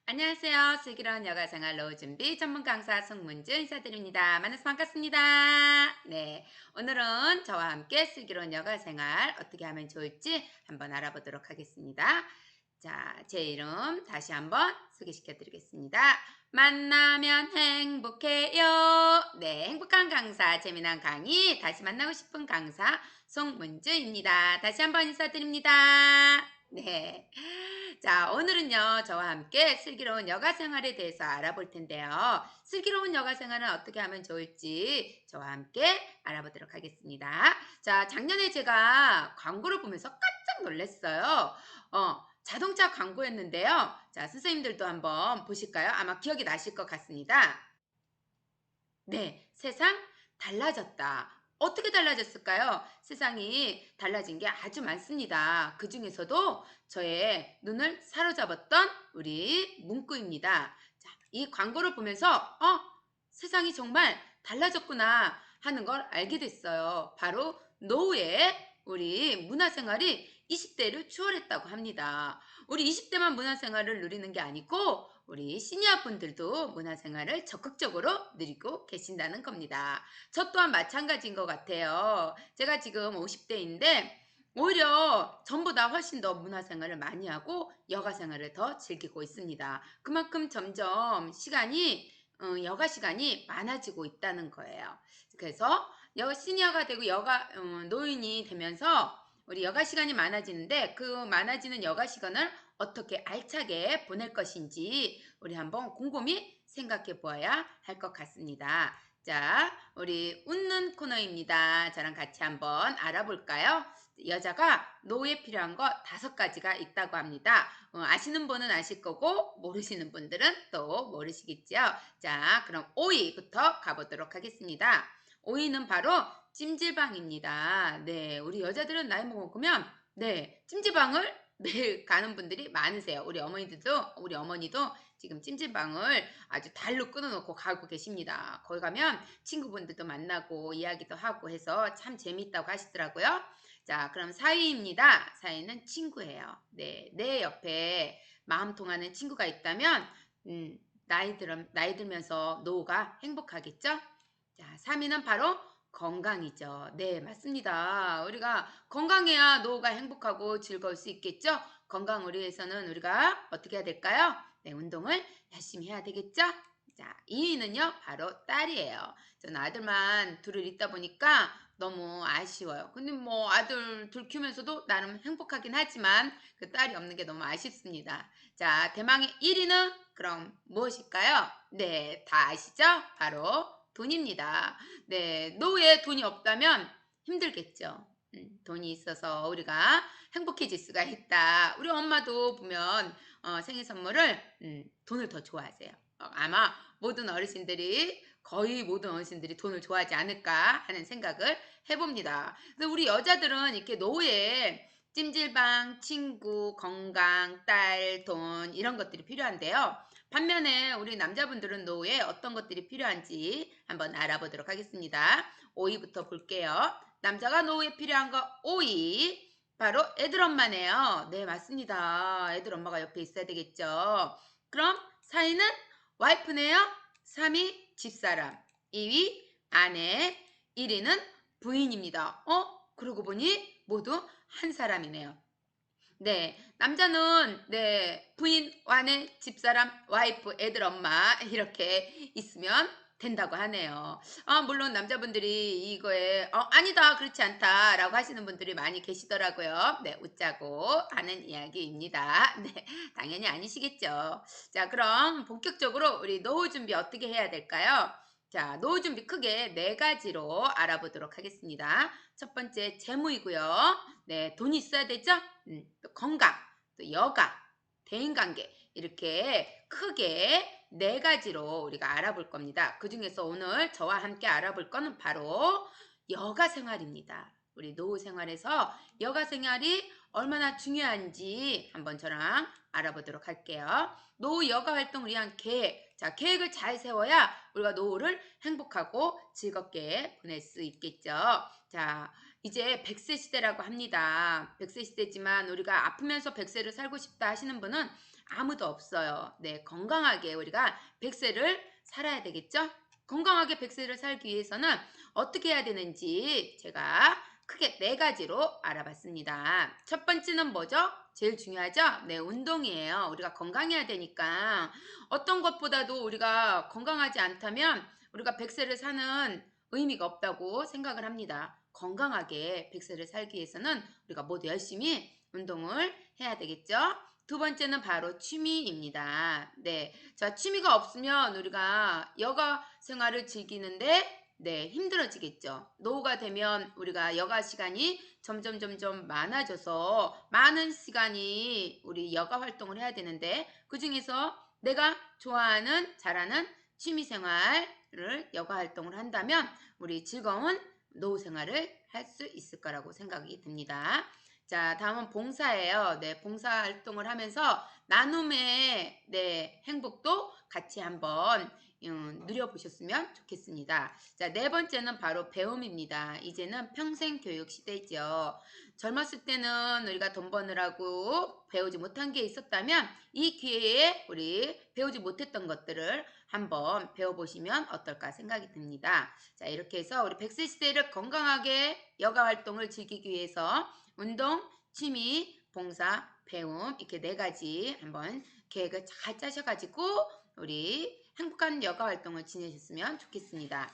안녕하세요. 슬기로운 여가생활 노후 준비 전문 강사 송문주 인사드립니다. 만나서 반갑습니다. 네, 오늘은 저와 함께 슬기로운 여가생활 어떻게 하면 좋을지 한번 알아보도록 하겠습니다. 자, 제 이름 다시 한번 소개시켜 드리겠습니다. 만나면 행복해요. 네, 행복한 강사, 재미난 강의, 다시 만나고 싶은 강사 송문주입니다. 다시 한번 인사드립니다. 네. 자, 오늘은요, 저와 함께 슬기로운 여가 생활에 대해서 알아볼 텐데요. 슬기로운 여가 생활은 어떻게 하면 좋을지 저와 함께 알아보도록 하겠습니다. 자, 작년에 제가 광고를 보면서 깜짝 놀랐어요. 자동차 광고였는데요. 자, 선생님들도 한번 보실까요? 아마 기억이 나실 것 같습니다. 네, 세상 달라졌다. 어떻게 달라졌을까요? 세상이 달라진 게 아주 많습니다. 그 중에서도 저의 눈을 사로잡았던 우리 문구입니다. 자, 이 광고를 보면서, 세상이 정말 달라졌구나 하는 걸 알게 됐어요. 바로 노후의 우리 문화생활이 20대를 추월했다고 합니다. 우리 20대만 문화생활을 누리는 게 아니고 우리 시니어 분들도 문화생활을 적극적으로 누리고 계신다는 겁니다. 저 또한 마찬가지인 것 같아요. 제가 지금 50대인데 오히려 전보다 훨씬 더 문화생활을 많이 하고 여가생활을 더 즐기고 있습니다. 그만큼 점점 여가 시간이 많아지고 있다는 거예요. 그래서 시니어가 되고 노인이 되면서 우리 여가 시간이 많아지는데 그 많아지는 여가 시간을 어떻게 알차게 보낼 것인지 우리 한번 곰곰이 생각해 보아야 할 것 같습니다. 자, 우리 웃는 코너입니다. 저랑 같이 한번 알아볼까요? 여자가 노후에 필요한 거 5가지가 있다고 합니다. 아시는 분은 아실 거고 모르시는 분들은 또 모르시겠죠. 자, 그럼 5위부터 가보도록 하겠습니다. 5위는 바로 찜질방입니다. 네, 우리 여자들은 나이 먹으면 네, 찜질방을 매일 가는 분들이 많으세요. 우리 어머니도 지금 찜질방을 아주 달로 끊어놓고 가고 계십니다. 거기 가면 친구분들도 만나고 이야기도 하고 해서 참 재미있다고 하시더라고요. 자, 그럼 4위입니다. 4위는 친구예요. 네, 내 옆에 마음 통하는 친구가 있다면, 나이 들면서 노후가 행복하겠죠? 자, 3위는 바로 건강이죠. 네, 맞습니다. 우리가 건강해야 노후가 행복하고 즐거울 수 있겠죠? 건강을 위해서는 우리가 어떻게 해야 될까요? 네, 운동을 열심히 해야 되겠죠? 자, 2위는요, 바로 딸이에요. 저는 아들만 둘을 있다 보니까 너무 아쉬워요. 근데 뭐 아들 둘 키우면서도 나름 행복하긴 하지만 그 딸이 없는 게 너무 아쉽습니다. 자, 대망의 1위는 그럼 무엇일까요? 네, 다 아시죠? 바로 돈입니다. 네, 노후에 돈이 없다면 힘들겠죠. 돈이 있어서 우리가 행복해질 수가 있다. 우리 엄마도 보면 생일 선물을 돈을 더 좋아하세요. 아마 거의 모든 어르신들이 돈을 좋아하지 않을까 하는 생각을 해봅니다. 그래서 우리 여자들은 이렇게 노후에 찜질방, 친구, 건강, 딸, 돈 이런 것들이 필요한데요. 반면에 우리 남자분들은 노후에 어떤 것들이 필요한지 한번 알아보도록 하겠습니다. 5위부터 볼게요. 남자가 노후에 필요한 거 5위. 바로 애들 엄마네요. 네, 맞습니다. 애들 엄마가 옆에 있어야 되겠죠. 그럼 4위는 와이프네요. 3위 집사람, 2위 아내, 1위는 부인입니다. 그러고 보니 모두 한 사람이네요. 네, 남자는 네, 부인, 아내, 집사람, 와이프, 애들 엄마 이렇게 있으면 된다고 하네요. 물론 남자분들이 이거에 아니다, 그렇지 않다라고 하시는 분들이 많이 계시더라고요. 네, 웃자고 하는 이야기입니다. 네, 당연히 아니시겠죠. 자, 그럼 본격적으로 우리 노후 준비 어떻게 해야 될까요? 자, 노후 준비 크게 4가지로 알아보도록 하겠습니다. 첫 번째 재무이고요. 네, 돈이 있어야 되죠? 또 건강, 또 여가, 대인관계 이렇게 크게 4가지로 우리가 알아볼 겁니다. 그 중에서 오늘 저와 함께 알아볼 거는 바로 여가 생활입니다. 우리 노후 생활에서 여가 생활이 얼마나 중요한지 한번 저랑 알아보도록 할게요. 노후 여가 활동을 위한 계획. 자, 계획을 잘 세워야 우리가 노후를 행복하고 즐겁게 보낼 수 있겠죠. 자, 이제 100세 시대라고 합니다. 100세 시대지만 우리가 아프면서 100세를 살고 싶다 하시는 분은 아무도 없어요. 네, 건강하게 우리가 100세를 살아야 되겠죠? 건강하게 100세를 살기 위해서는 어떻게 해야 되는지 제가 크게 4가지로 알아봤습니다. 첫 번째는 뭐죠? 제일 중요하죠? 네, 운동이에요. 우리가 건강해야 되니까 어떤 것보다도 우리가 건강하지 않다면 우리가 100세를 사는 의미가 없다고 생각을 합니다. 건강하게 100세를 살기 위해서는 우리가 모두 열심히 운동을 해야 되겠죠? 두 번째는 바로 취미입니다. 네. 자, 취미가 없으면 우리가 여가 생활을 즐기는데 네, 힘들어지겠죠. 노후가 되면 우리가 여가 시간이 점점 많아져서 많은 시간이 우리 여가 활동을 해야 되는데 그중에서 내가 좋아하는 잘하는 취미 생활을 여가 활동을 한다면 우리 즐거운 노후 생활을 할 수 있을 거라고 생각이 듭니다. 자, 다음은 봉사예요. 네, 봉사 활동을 하면서 나눔의 네, 행복도 같이 한번 누려보셨으면 좋겠습니다. 자, 네 번째는 바로 배움입니다. 이제는 평생 교육 시대죠. 젊었을 때는 우리가 돈 버느라고 배우지 못한 게 있었다면 이 기회에 우리 배우지 못했던 것들을 한번 배워보시면 어떨까 생각이 듭니다. 자, 이렇게 해서 우리 100세 시대를 건강하게 여가 활동을 즐기기 위해서 운동, 취미, 봉사, 배움 이렇게 4가지 한번 계획을 잘 짜셔가지고 우리 행복한 여가 활동을 지내셨으면 좋겠습니다.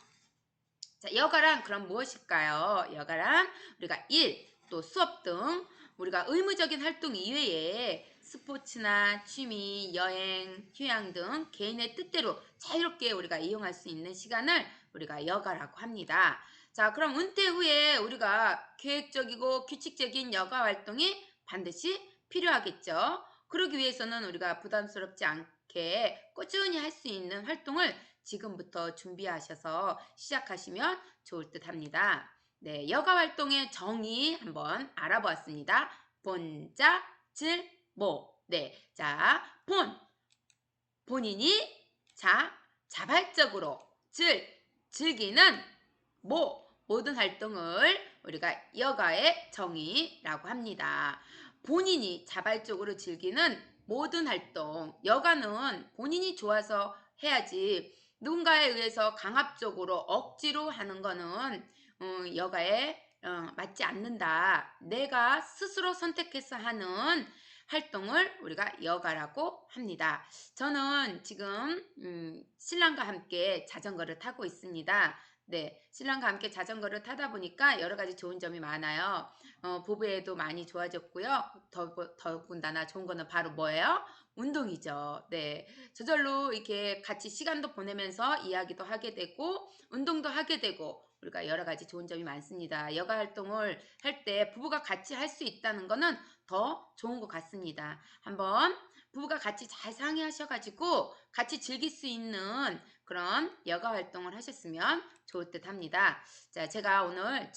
자, 여가란 그럼 무엇일까요? 여가란 우리가 일, 또 수업 등 우리가 의무적인 활동 이외에 스포츠나 취미, 여행, 휴양 등 개인의 뜻대로 자유롭게 우리가 이용할 수 있는 시간을 우리가 여가라고 합니다. 자, 그럼 은퇴 후에 우리가 계획적이고 규칙적인 여가 활동이 반드시 필요하겠죠. 그러기 위해서는 우리가 부담스럽지 않게 꾸준히 할 수 있는 활동을 지금부터 준비하셔서 시작하시면 좋을 듯 합니다. 네, 여가 활동의 정의 한번 알아보았습니다. 본자, 질, 모. 네, 자, 본인이 자발적으로 즐기는 모든 활동을 우리가 여가의 정의라고 합니다. 본인이 자발적으로 즐기는 모든 활동, 여가는 본인이 좋아서 해야지 누군가에 의해서 강압적으로 억지로 하는 거는 여가에 맞지 않는다. 내가 스스로 선택해서 하는 활동을 우리가 여가라고 합니다. 저는 지금 신랑과 함께 자전거를 타고 있습니다. 네, 신랑과 함께 자전거를 타다 보니까 여러 가지 좋은 점이 많아요. 부부애도 많이 좋아졌고요. 더군다나 좋은 거는 바로 뭐예요? 운동이죠. 네, 저절로 이렇게 같이 시간도 보내면서 이야기도 하게 되고 운동도 하게 되고 우리가 여러 가지 좋은 점이 많습니다. 여가 활동을 할 때 부부가 같이 할 수 있다는 거는 더 좋은 것 같습니다. 한번 부부가 같이 잘 상의하셔가지고 같이 즐길 수 있는 그런 여가 활동을 하셨으면 좋을 듯 합니다. 자, 제가 오늘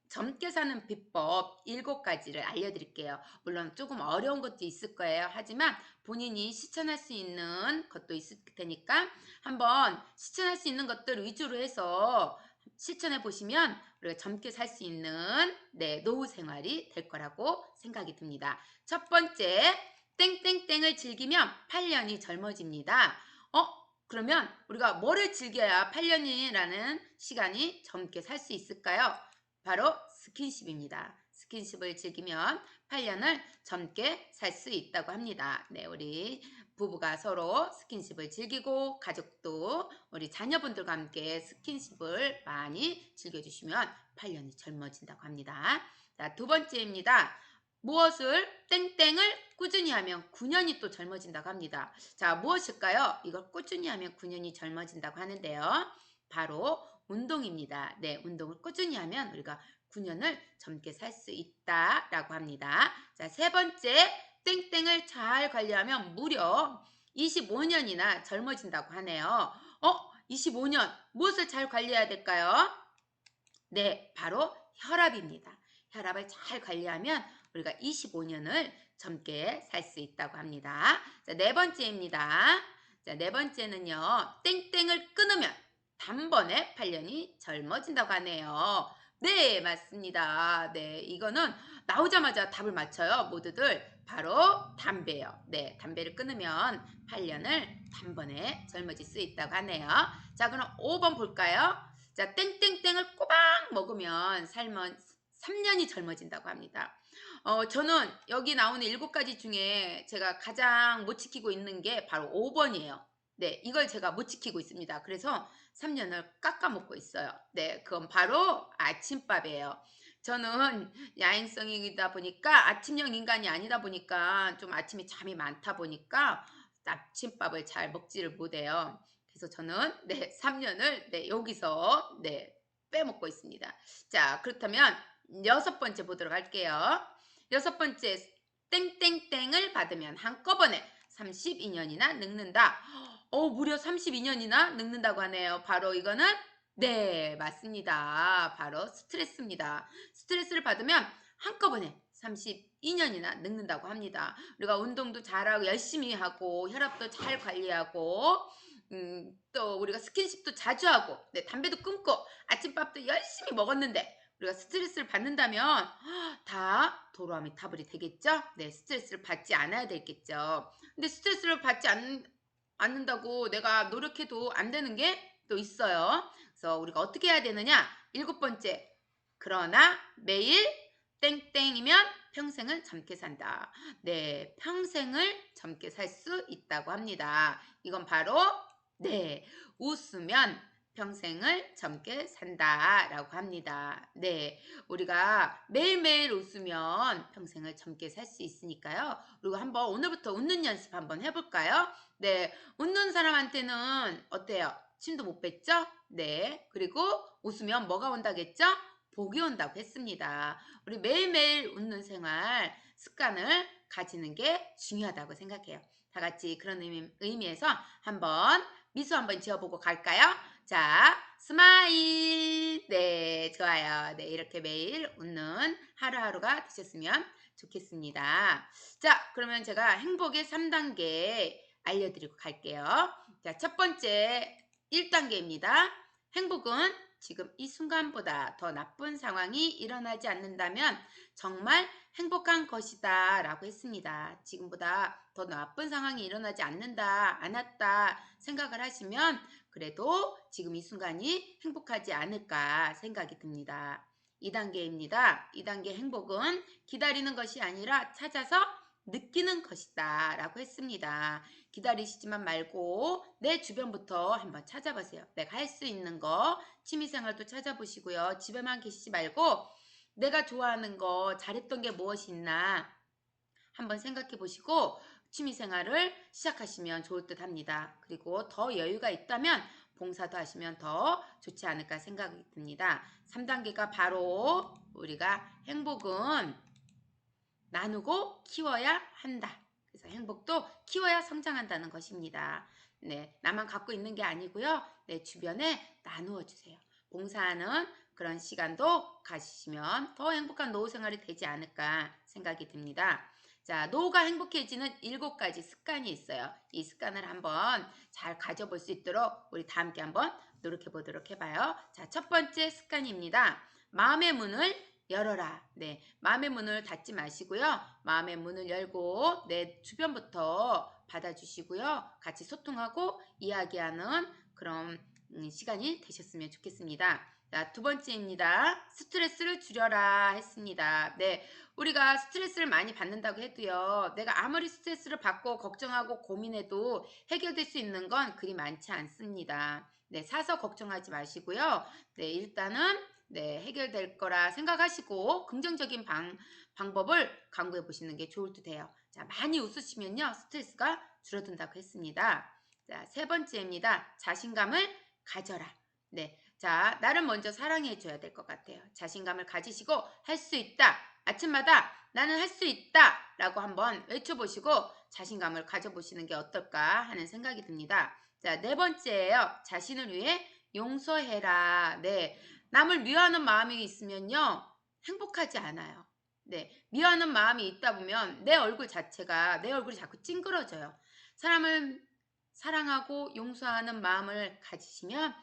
젊게 사는 비법 7가지를 알려드릴게요. 물론 조금 어려운 것도 있을 거예요. 하지만 본인이 실천할 수 있는 것도 있을 테니까 한번 실천할 수 있는 것들 위주로 해서 실천해 보시면 우리가 젊게 살 수 있는 네, 노후 생활이 될 거라고 생각이 듭니다. 첫 번째, 땡땡땡을 즐기면 8년이 젊어집니다. 그러면 우리가 뭐를 즐겨야 8년이라는 시간이 젊게 살 수 있을까요? 바로 스킨십입니다. 스킨십을 즐기면 8년을 젊게 살 수 있다고 합니다. 네, 우리 부부가 서로 스킨십을 즐기고 가족도 우리 자녀분들과 함께 스킨십을 많이 즐겨주시면 8년이 젊어진다고 합니다. 자, 두 번째입니다. 무엇을 땡땡을 꾸준히 하면 9년이 또 젊어진다고 합니다. 자, 무엇일까요? 이걸 꾸준히 하면 9년이 젊어진다고 하는데요. 바로 운동입니다. 네, 운동을 꾸준히 하면 우리가 9년을 젊게 살 수 있다라고 합니다. 자, 세 번째, 땡땡을 잘 관리하면 무려 25년이나 젊어진다고 하네요. 25년 무엇을 잘 관리해야 될까요? 네, 바로 혈압입니다. 혈압을 잘 관리하면 우리가 25년을 젊게 살 수 있다고 합니다. 자, 네 번째입니다. 자, 네 번째는요. 땡땡을 끊으면 단번에 8년이 젊어진다고 하네요. 네, 맞습니다. 네, 이거는 나오자마자 답을 맞춰요. 모두들 바로 담배요. 네, 담배를 끊으면 8년을 단번에 젊어질 수 있다고 하네요. 자, 그럼 5번 볼까요? 자, 땡땡땡을 꼬박 먹으면 삶은 3년이 젊어진다고 합니다. 저는 여기 나오는 7가지 중에 제가 가장 못 지키고 있는 게 바로 5번이에요. 네, 이걸 제가 못 지키고 있습니다. 그래서 3년을 깎아먹고 있어요. 네, 그건 바로 아침밥이에요. 저는 야행성이다 보니까 아침형 인간이 아니다 보니까 좀 아침에 잠이 많다 보니까 아침밥을 잘 먹지를 못해요. 그래서 저는 네, 3년을 네, 여기서 네, 빼먹고 있습니다. 자, 그렇다면 6번째 보도록 할게요. 6번째, 땡땡땡을 받으면 한꺼번에 32년이나 늙는다. 무려 32년이나 늙는다고 하네요. 바로 이거는 네, 맞습니다. 바로 스트레스입니다. 스트레스를 받으면 한꺼번에 32년이나 늙는다고 합니다. 우리가 운동도 잘하고 열심히 하고 혈압도 잘 관리하고 또 우리가 스킨십도 자주 하고 네, 담배도 끊고 아침밥도 열심히 먹었는데 우리가 스트레스를 받는다면 다 도로아미 타불이 되겠죠? 네, 스트레스를 받지 않아야 되겠죠. 근데 스트레스를 받지 않는다고 내가 노력해도 안 되는 게 또 있어요. 그래서 우리가 어떻게 해야 되느냐? 7번째. 그러나 매일 땡땡이면 평생을 젊게 산다. 네, 평생을 젊게 살 수 있다고 합니다. 이건 바로 네, 웃으면 평생을 젊게 산다라고 합니다. 네, 우리가 매일매일 웃으면 평생을 젊게 살 수 있으니까요. 그리고 한번 오늘부터 웃는 연습 한번 해볼까요? 네, 웃는 사람한테는 어때요? 침도 못 뱉죠? 네, 그리고 웃으면 뭐가 온다겠죠? 복이 온다고 했습니다. 우리 매일매일 웃는 생활 습관을 가지는 게 중요하다고 생각해요. 다 같이 그런 의미에서 한번 미소 한번 지어보고 갈까요? 자, 스마일. 네, 좋아요. 네, 이렇게 매일 웃는 하루하루가 되셨으면 좋겠습니다. 자, 그러면 제가 행복의 3단계 알려드리고 갈게요. 자, 첫 번째 1단계입니다. 행복은 지금 이 순간보다 더 나쁜 상황이 일어나지 않는다면 정말 행복한 것이다 라고 했습니다. 지금보다 더 나쁜 상황이 일어나지 않았다 생각을 하시면 그래도 지금 이 순간이 행복하지 않을까 생각이 듭니다. 2단계입니다. 2단계 행복은 기다리는 것이 아니라 찾아서 느끼는 것이다 라고 했습니다. 기다리시지만 말고 내 주변부터 한번 찾아보세요. 내가 할 수 있는 거 취미생활도 찾아보시고요. 집에만 계시지 말고 내가 좋아하는 거 잘했던 게 무엇이 있나 한번 생각해 보시고 취미생활을 시작하시면 좋을 듯 합니다. 그리고 더 여유가 있다면 봉사도 하시면 더 좋지 않을까 생각이 듭니다. 3단계가 바로 우리가 행복은 나누고 키워야 한다. 그래서 행복도 키워야 성장한다는 것입니다. 네, 나만 갖고 있는 게 아니고요. 내 주변에 나누어 주세요. 봉사하는 그런 시간도 가지시면 더 행복한 노후 생활이 되지 않을까 생각이 듭니다. 자, 노후가 행복해지는 7가지 습관이 있어요. 이 습관을 한번 잘 가져볼 수 있도록 우리 다 함께 한번 노력해 보도록 해봐요. 자, 첫 번째 습관입니다. 마음의 문을 열어라. 네, 마음의 문을 닫지 마시고요. 마음의 문을 열고 내 주변부터 받아주시고요. 같이 소통하고 이야기하는 그런 시간이 되셨으면 좋겠습니다. 자, 두 번째입니다. 스트레스를 줄여라 했습니다. 네, 우리가 스트레스를 많이 받는다고 해도요. 내가 아무리 스트레스를 받고 걱정하고 고민해도 해결될 수 있는 건 그리 많지 않습니다. 네, 사서 걱정하지 마시고요. 네, 일단은 네, 해결될 거라 생각하시고 긍정적인 방법을 강구해 보시는 게 좋을 듯 해요. 자, 많이 웃으시면요. 스트레스가 줄어든다고 했습니다. 자, 세 번째입니다. 자신감을 가져라. 네. 자, 나를 먼저 사랑해 줘야 될 것 같아요. 자신감을 가지시고 할 수 있다. 아침마다 나는 할 수 있다. 라고 한번 외쳐보시고 자신감을 가져보시는 게 어떨까 하는 생각이 듭니다. 자, 네 번째예요. 자신을 위해 용서해라. 네. 남을 미워하는 마음이 있으면요. 행복하지 않아요. 네. 미워하는 마음이 있다 보면 내 얼굴이 자꾸 찡그러져요. 사람을 사랑하고 용서하는 마음을 가지시면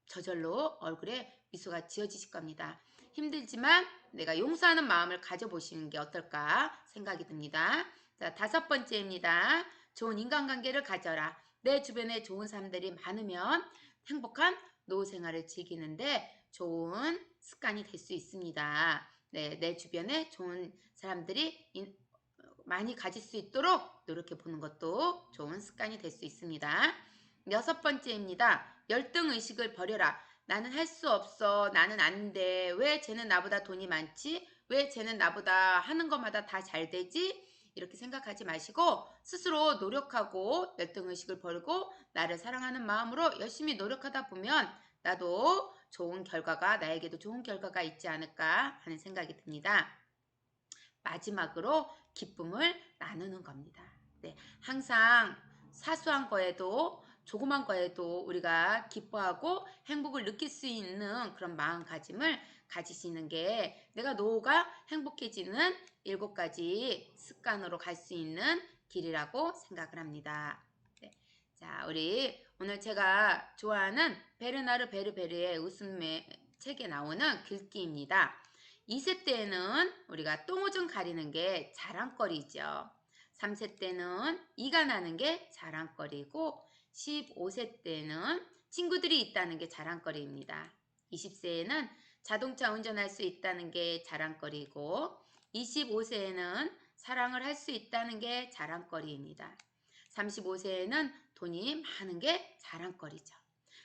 저절로 얼굴에 미소가 지어지실 겁니다. 힘들지만 내가 용서하는 마음을 가져보시는 게 어떨까 생각이 듭니다. 자, 5번째입니다. 좋은 인간관계를 가져라. 내 주변에 좋은 사람들이 많으면 행복한 노후 생활을 즐기는데 좋은 습관이 될 수 있습니다. 네, 내 주변에 좋은 사람들이 많이 가질 수 있도록 노력해 보는 것도 좋은 습관이 될 수 있습니다. 6번째입니다. 열등의식을 버려라. 나는 할 수 없어. 나는 안 돼. 왜 쟤는 나보다 돈이 많지? 왜 쟤는 나보다 하는 것마다 다 잘 되지? 이렇게 생각하지 마시고 스스로 노력하고 열등의식을 버리고 나를 사랑하는 마음으로 열심히 노력하다 보면 나도 좋은 결과가, 나에게도 좋은 결과가 있지 않을까 하는 생각이 듭니다. 마지막으로 기쁨을 나누는 겁니다. 네, 항상 사소한 거에도 조그만 거에도 우리가 기뻐하고 행복을 느낄 수 있는 그런 마음가짐을 가지시는 게 내가 노후가 행복해지는 7가지 습관으로 갈 수 있는 길이라고 생각을 합니다. 네, 자, 우리 오늘 제가 좋아하는 베르나르 베르베르의 웃음의 책에 나오는 글귀입니다. 2세 때는 우리가 똥오줌 가리는 게 자랑거리죠. 3세 때는 이가 나는 게 자랑거리고 15세 때는 친구들이 있다는 게 자랑거리입니다. 20세에는 자동차 운전할 수 있다는 게 자랑거리고 25세에는 사랑을 할 수 있다는 게 자랑거리입니다. 35세에는 돈이 많은 게 자랑거리죠.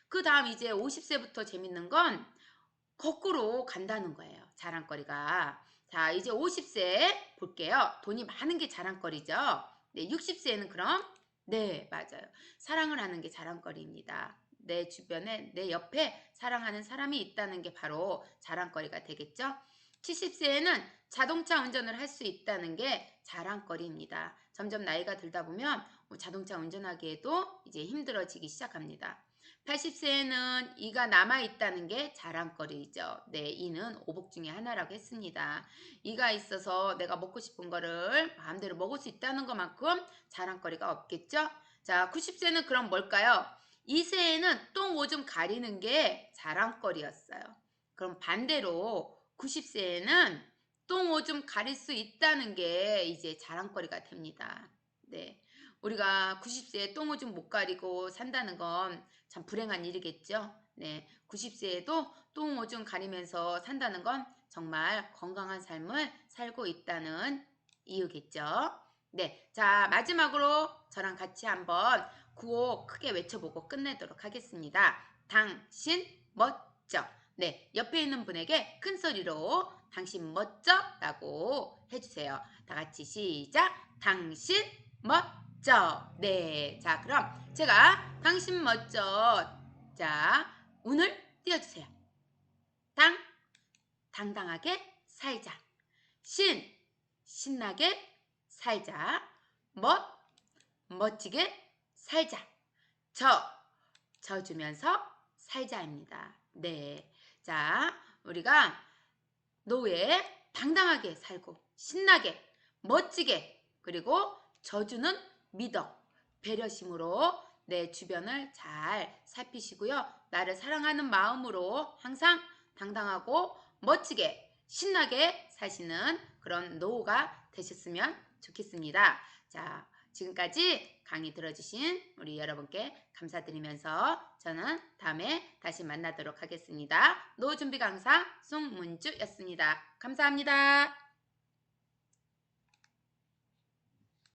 그 다음 이제 50세부터 재밌는 건 거꾸로 간다는 거예요. 자랑거리가. 자, 이제 50세 볼게요. 돈이 많은 게 자랑거리죠. 네, 60세는 그럼 네, 맞아요. 사랑을 하는 게 자랑거리입니다. 내 주변에, 내 옆에 사랑하는 사람이 있다는 게 바로 자랑거리가 되겠죠. 70세에는 자동차 운전을 할 수 있다는 게 자랑거리입니다. 점점 나이가 들다 보면 자동차 운전하기에도 이제 힘들어지기 시작합니다. 80세에는 이가 남아있다는 게 자랑거리죠. 네, 이는 오복 중에 하나라고 했습니다. 이가 있어서 내가 먹고 싶은 거를 마음대로 먹을 수 있다는 것만큼 자랑거리가 없겠죠? 자, 90세는 그럼 뭘까요? 2세에는 똥 오줌 가리는 게 자랑거리였어요. 그럼 반대로 90세에는 똥 오줌 가릴 수 있다는 게 이제 자랑거리가 됩니다. 네. 우리가 90세에 똥 오줌 못 가리고 산다는 건 참 불행한 일이겠죠. 네, 90세에도 똥 오줌 가리면서 산다는 건 정말 건강한 삶을 살고 있다는 이유겠죠. 네, 자, 마지막으로 저랑 같이 한번 구호 크게 외쳐보고 끝내도록 하겠습니다. 당신 멋져. 네, 옆에 있는 분에게 큰 소리로 당신 멋져 라고 해주세요. 다 같이 시작. 당신 멋져. 네, 자, 그럼 제가 당신 멋져. 자, 운을 띄워주세요. 당당하게 살자. 신나게 살자. 멋지게 살자. 져주면서 살자입니다. 네, 자, 우리가 노후에 당당하게 살고 신나게 멋지게 그리고 져주는 미덕, 배려심으로 내 주변을 잘 살피시고요. 나를 사랑하는 마음으로 항상 당당하고 멋지게 신나게 사시는 그런 노후가 되셨으면 좋겠습니다. 자, 지금까지 강의 들어주신 우리 여러분께 감사드리면서 저는 다음에 다시 만나도록 하겠습니다. 노후준비 강사 송문주였습니다. 감사합니다.